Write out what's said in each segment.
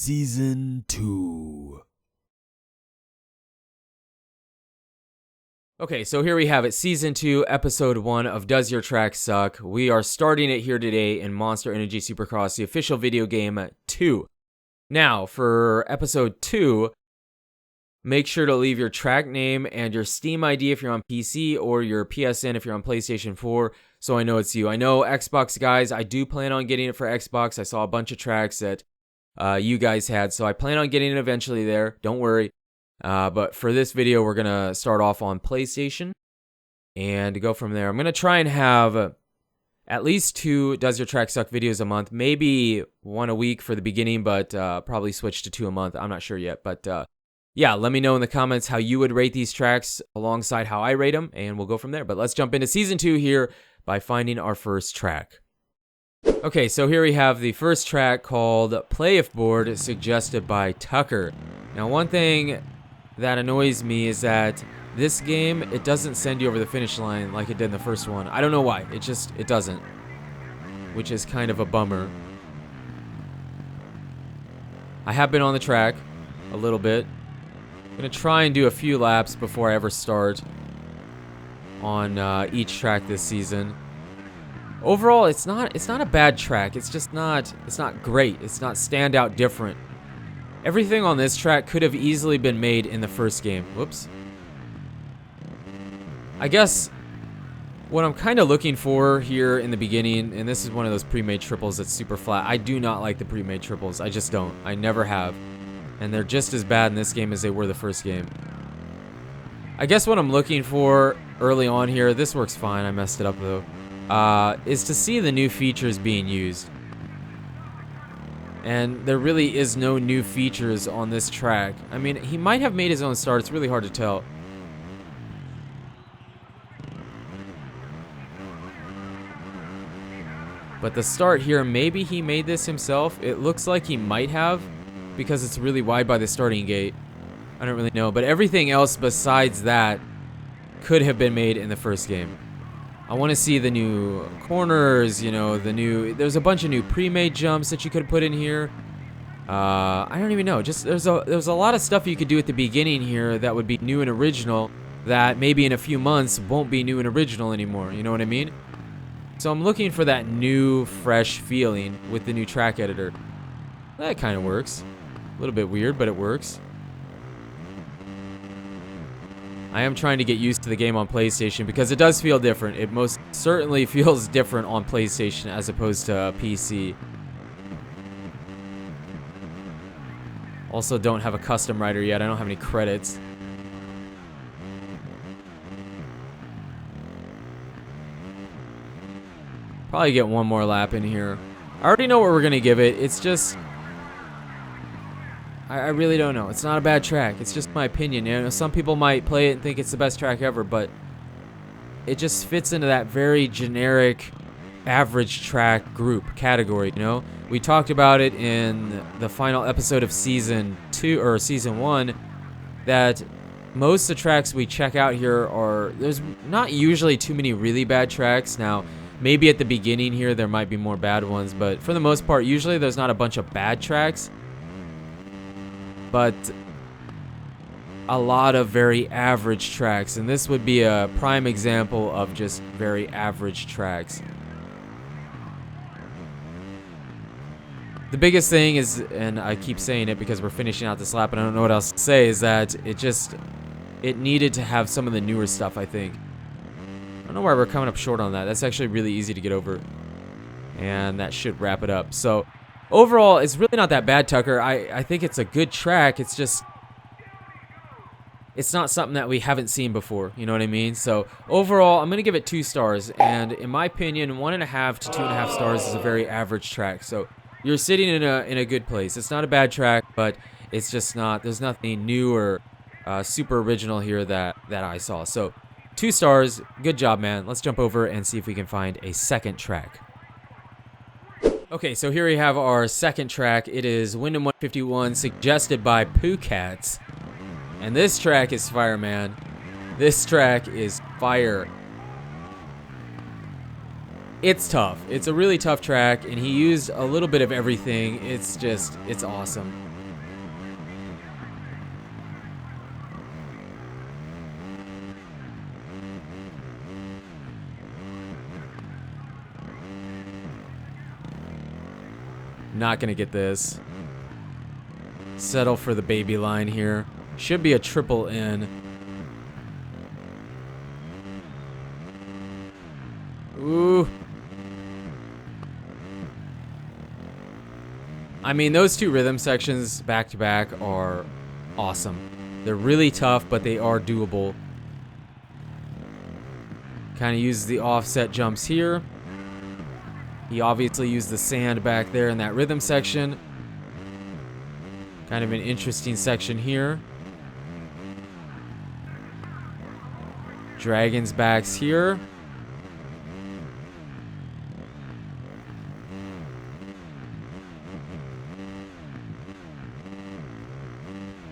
Season 2. Okay, so here we have it, Season 2, Episode 1 of Does Your Track Suck? We are starting it here today in Monster Energy Supercross, the official video game 2. Now, for Episode 2, make sure to leave your track name and your Steam ID if you're on PC or your PSN if you're on PlayStation 4, so I know it's you. I know Xbox guys, I do plan on getting it for Xbox. I saw a bunch of tracks that you guys had, so I plan on getting it eventually there. Don't worry. But for this video, we're going to start off on PlayStation and go from there. I'm going to try and have at least 2 Does Your Track Suck videos a month, maybe 1 a week for the beginning, but probably switch to 2 a month. I'm not sure yet, but yeah, let me know in the comments how you would rate these tracks alongside how I rate them, and we'll go from there. But let's jump into Season 2 here by finding our first track. Okay, so here we have the first track called Play If Bored, suggested by Tucker. Now, one thing that annoys me is that this game, it doesn't send you over the finish line like it did in the first one. I don't know why. It doesn't, which is kind of a bummer. I have been on the track a little bit. I'm going to try and do a few laps before I ever start on each track this season. Overall, it's not a bad track. It's just not great. It's not standout different. Everything on this track could have easily been made in the first game. Whoops. I guess what I'm kind of looking for here in the beginning, and this is one of those pre-made triples that's super flat. I do not like the pre-made triples. I just don't. I never have. And they're just as bad in this game as they were the first game. I guess what I'm looking for early on here, this works fine. I messed it up though. Is to see the new features being used. And there really is no new features on this track. I mean, he might have made his own start. It's really hard to tell. But the start here, maybe he made this himself. It looks like he might have, because it's really wide by the starting gate. I don't really know. But everything else besides that could have been made in the first game. I want to see the new corners, you know, there's a bunch of new pre-made jumps that you could put in here. I don't even know. Just there's a lot of stuff you could do at the beginning here that would be new and original that maybe in a few months won't be new and original anymore. You know what I mean? So I'm looking for that new, fresh feeling with the new track editor. That kind of works. A little bit weird, but it works. I am trying to get used to the game on PlayStation because it does feel different. It most certainly feels different on PlayStation as opposed to PC. Also don't have a custom writer yet. I don't have any credits. Probably get one more lap in here. I already know what we're going to give it. It's just... I really don't know. It's not a bad track. It's just my opinion. You know, some people might play it and think it's the best track ever, but it just fits into that very generic average track group category, you know? We talked about it in the final episode of Season 2 or Season 1 that most of the tracks we check out here there's not usually too many really bad tracks. Now, maybe at the beginning here there might be more bad ones, but for the most part, usually there's not a bunch of bad tracks. But a lot of very average tracks, and this would be a prime example of just very average tracks. The biggest thing is, and I keep saying it because we're finishing out this lap and I don't know what else to say, is that it needed to have some of the newer stuff, I think. I don't know why we're coming up short on that. That's actually really easy to get over, and that should wrap it up. So overall, it's really not that bad, Tucker. I think it's a good track. It's just, it's not something that we haven't seen before. You know what I mean? So overall, I'm going to give it 2 stars. And in my opinion, 1.5 to 2.5 stars is a very average track. So you're sitting in a good place. It's not a bad track, but it's just not, there's nothing new or super original here that I saw. So 2 stars. Good job, man. Let's jump over and see if we can find a second track. Okay, so here we have our second track. It is Windham 151, suggested by Poocats. And this track is fire, man. This track is fire. It's tough. It's a really tough track, and he used a little bit of everything. It's awesome. Not gonna get this. Settle for the baby line here. Should be a triple in. Ooh. I mean, those two rhythm sections back to back are awesome. They're really tough, but they are doable. Kind of uses the offset jumps here. He obviously used the sand back there in that rhythm section. Kind of an interesting section here. Dragon's backs here.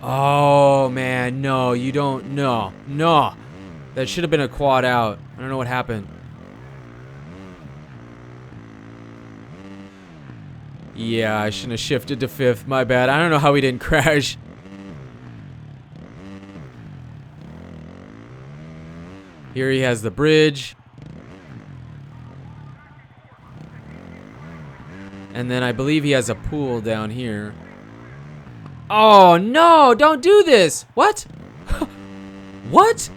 Oh, man, no, you don't, no. That should have been a quad out. I don't know what happened. Yeah, I shouldn't have shifted to 5th, my bad. I don't know how he didn't crash. Here he has the bridge. And then I believe he has a pool down here. Oh, no, don't do this. What? What?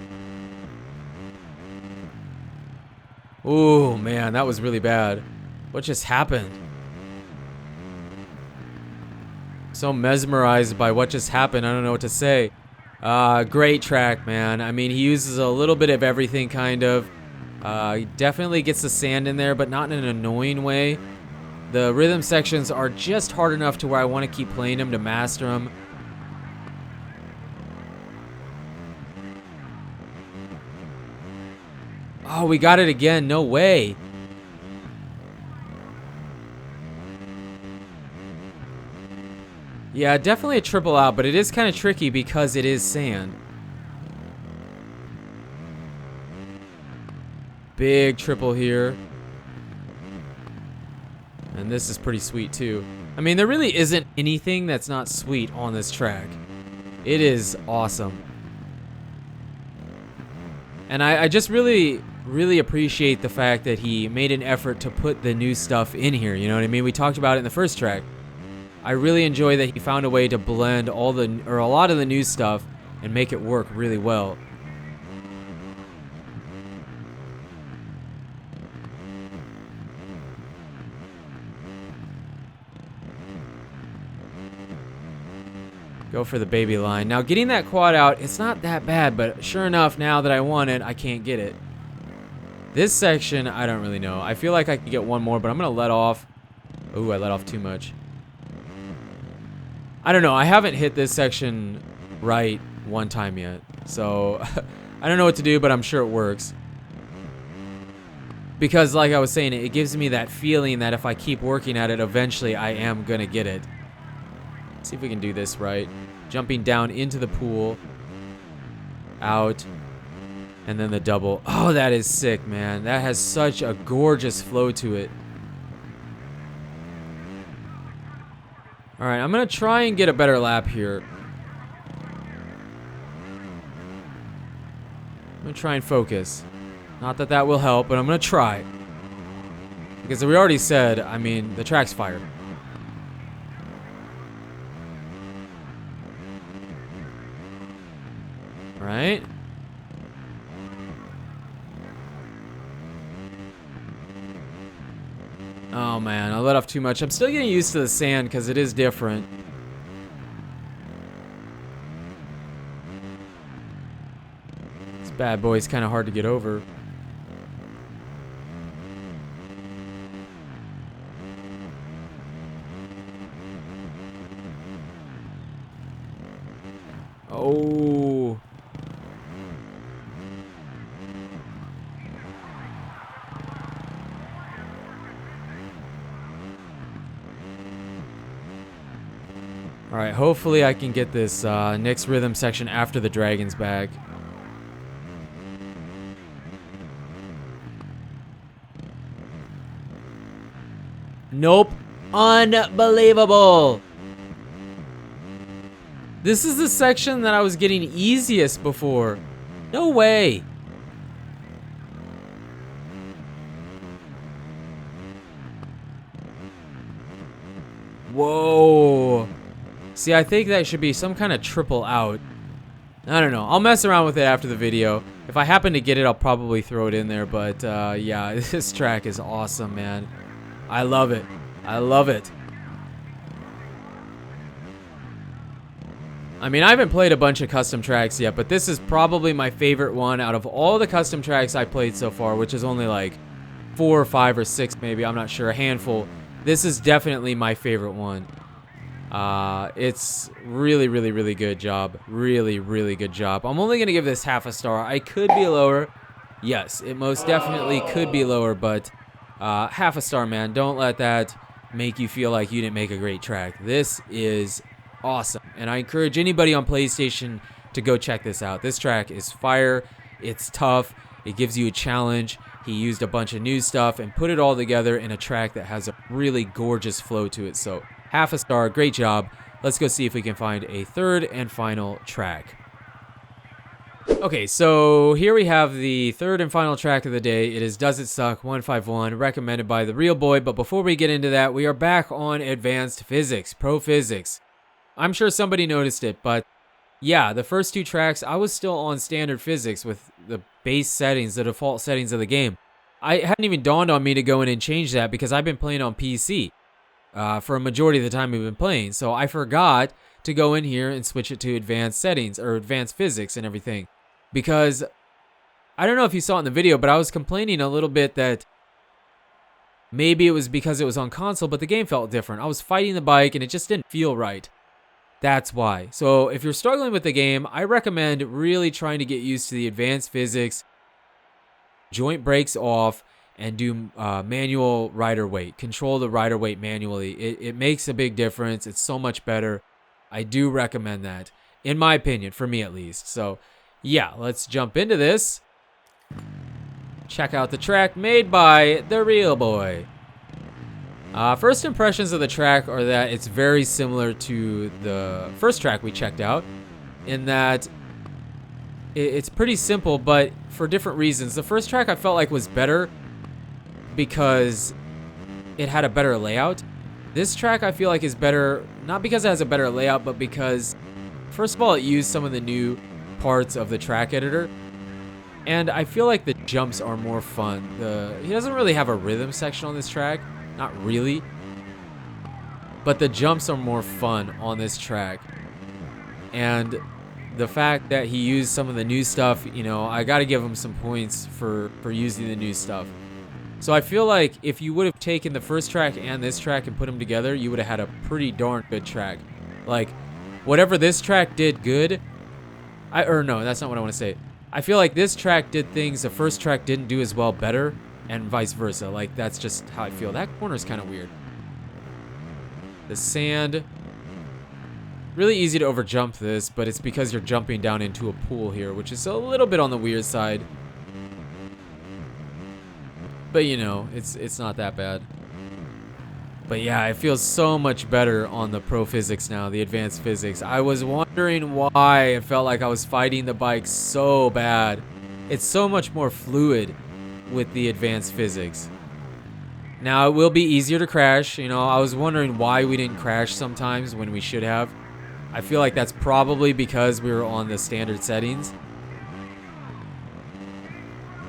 Oh, man, that was really bad. What just happened? So mesmerized by what just happened, I don't know what to say. Great track, man. I mean, he uses a little bit of everything, kind of. He definitely gets the sand in there, but not in an annoying way. The rhythm sections are just hard enough to where I want to keep playing them to master them. Oh, we got it again. No way. Yeah, definitely a triple out, but it is kind of tricky because it is sand. Big triple here. And this is pretty sweet too. I mean, there really isn't anything that's not sweet on this track. It is awesome. And I just really appreciate the fact that he made an effort to put the new stuff in here, you know what I mean? We talked about it in the first track. I really enjoy that he found a way to blend a lot of the new stuff and make it work really well. Go for the baby line. Now, getting that quad out, it's not that bad, but sure enough, now that I want it, I can't get it. This section, I don't really know. I feel like I could get one more, but I'm going to let off. Ooh, I let off too much. I don't know. I haven't hit this section right one time yet. So, I don't know what to do, but I'm sure it works. Because, like I was saying, it gives me that feeling that if I keep working at it, eventually I am going to get it. See if we can do this right. Jumping down into the pool. Out. And then the double. Oh, that is sick, man. That has such a gorgeous flow to it. Alright, I'm going to try and get a better lap here. I'm going to try and focus. Not that that will help, but I'm going to try. Because we already said, I mean, the track's fire. Right? Oh man, I let off too much. I'm still getting used to the sand because it is different. This bad boy's kind of hard to get over. Oh. Alright, hopefully I can get this next rhythm section after the dragon's back. Nope. Unbelievable. This is the section that I was getting easiest before. No way. Whoa. See, I think that should be some kind of triple out. I don't know. I'll mess around with it after the video. If I happen to get it, I'll probably throw it in there. But yeah, this track is awesome, man. I love it. I love it. I mean, I haven't played a bunch of custom tracks yet, but this is probably my favorite one out of all the custom tracks I played so far, which is only like 4 or 5 or 6 maybe, I'm not sure, a handful. This is definitely my favorite one. It's really, really, really good job. Really, really good job. I'm only going to give this half a star. I could be lower. Yes, it most definitely could be lower, but half a star, man. Don't let that make you feel like you didn't make a great track. This is awesome, and I encourage anybody on PlayStation to go check this out. This track is fire. It's tough. It gives you a challenge. He used a bunch of new stuff and put it all together in a track that has a really gorgeous flow to it. So half a star, great job. Let's go see if we can find a third and final track. Okay, so here we have the third and final track of the day. It is Does It Suck 151, recommended by the Real Boy. But before we get into that, we are back on advanced physics, pro physics. I'm sure somebody noticed it, but yeah, the first 2 tracks, I was still on standard physics with the base settings, the default settings of the game. It hadn't even dawned on me to go in and change that because I've been playing on PC for a majority of the time we've been playing. So I forgot to go in here and switch it to advanced settings or advanced physics and everything. Because I don't know if you saw it in the video, but I was complaining a little bit that maybe it was because it was on console, but the game felt different. I was fighting the bike and it just didn't feel right. That's why. So if you're struggling with the game, I recommend really trying to get used to the advanced physics, joint brakes off, and do manual rider weight. Control the rider weight manually. It makes a big difference. It's so much better. I do recommend that, in my opinion, for me at least. So yeah, let's jump into this. Check out the track made by the Real Boy. First impressions of the track are that it's very similar to the first track we checked out, in that it's pretty simple, but for different reasons. The first track I felt like was better because it had a better layout. This track I feel like is better, not because it has a better layout, but because, first of all, it used some of the new parts of the track editor. And I feel like the jumps are more fun. He doesn't really have a rhythm section on this track. Not really. But the jumps are more fun on this track. And the fact that he used some of the new stuff, you know, I got to give him some points for using the new stuff. So I feel like if you would have taken the first track and this track and put them together, you would have had a pretty darn good track. Like, whatever this track did good, or no, that's not what I want to say. I feel like this track did things the first track didn't do as well better, and vice versa. Like, that's just how I feel. That corner is kind of weird. The sand. Really easy to overjump this, but it's because you're jumping down into a pool here, which is a little bit on the weird side. But, you know, it's not that bad. But yeah, it feels so much better on the pro physics now, the advanced physics. I was wondering why it felt like I was fighting the bike so bad. It's so much more fluid with the advanced physics. Now, it will be easier to crash. You know, I was wondering why we didn't crash sometimes when we should have. I feel like that's probably because we were on the standard settings.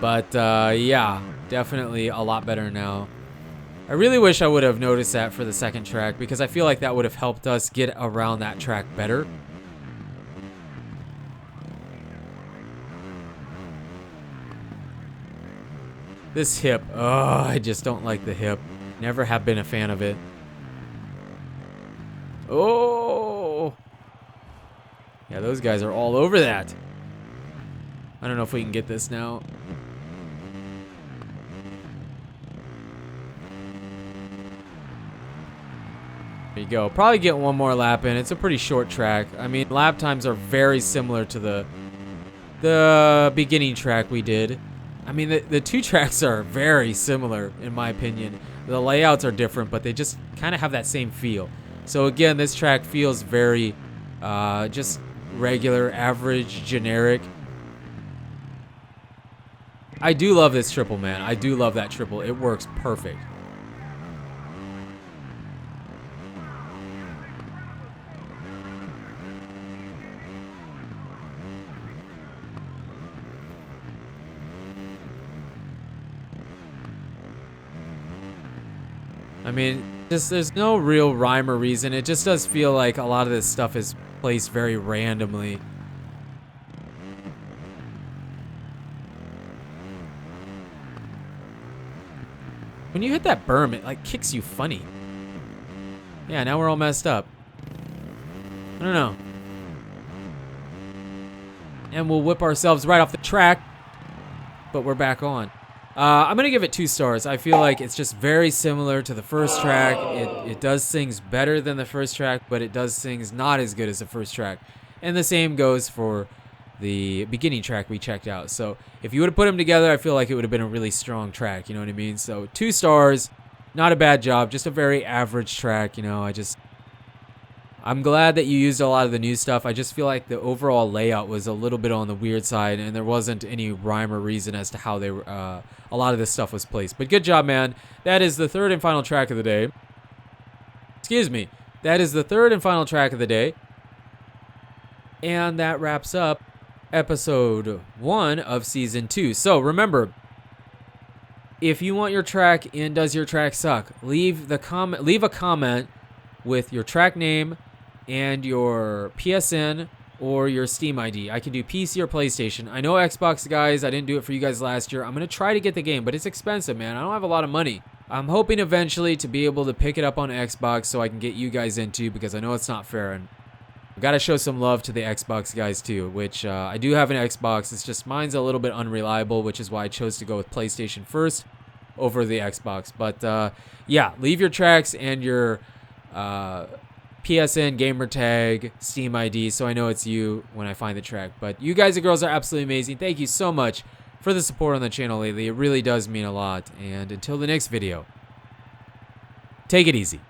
But yeah, definitely a lot better now. I really wish I would have noticed that for the second track, because I feel like that would have helped us get around that track better. This hip, oh, I just don't like the hip. Never have been a fan of it. Oh! Yeah, those guys are all over that. I don't know if we can get this now. There you go. Probably get one more lap in. It's a pretty short track. I mean, lap times are very similar to the beginning track we did. I mean, the two tracks are very similar, in my opinion. The layouts are different, but they just kind of have that same feel. So again, this track feels very just regular, average, generic. I do love this triple, man. I do love that triple. It works perfect. I mean, just there's no real rhyme or reason. It just does feel like a lot of this stuff is placed very randomly. When you hit that berm, it like kicks you funny. Yeah, now we're all messed up. I don't know. And we'll whip ourselves right off the track, but we're back on. I'm gonna give it 2 stars. I feel like it's just very similar to the first track. It does things better than the first track, but it does things not as good as the first track. And the same goes for the beginning track we checked out. So if you would have put them together, I feel like it would have been a really strong track, you know what I mean? So 2 stars, not a bad job, just a very average track, you know. I'm glad that you used a lot of the new stuff. I just feel like the overall layout was a little bit on the weird side, and there wasn't any rhyme or reason as to how they were, a lot of this stuff was placed. But good job, man. That is the 3rd and final track of the day. Excuse me. That is the 3rd and final track of the day. And that wraps up episode 1 of season 2. So remember, if you want your track in Does Your Track Suck, leave a comment with your track name and your PSN or your Steam ID. I can do PC or PlayStation. I know Xbox, guys. I didn't do it for you guys last year. I'm going to try to get the game, but it's expensive, man. I don't have a lot of money. I'm hoping eventually to be able to pick it up on Xbox so I can get you guys into, because I know it's not fair. And I've got to show some love to the Xbox guys too, which I do have an Xbox. It's just mine's a little bit unreliable, which is why I chose to go with PlayStation first over the Xbox. But yeah, leave your tracks and your PSN, gamer tag, Steam ID, so I know it's you when I find the track. But you guys and girls are absolutely amazing. Thank you so much for the support on the channel lately. It really does mean a lot. And until the next video, take it easy.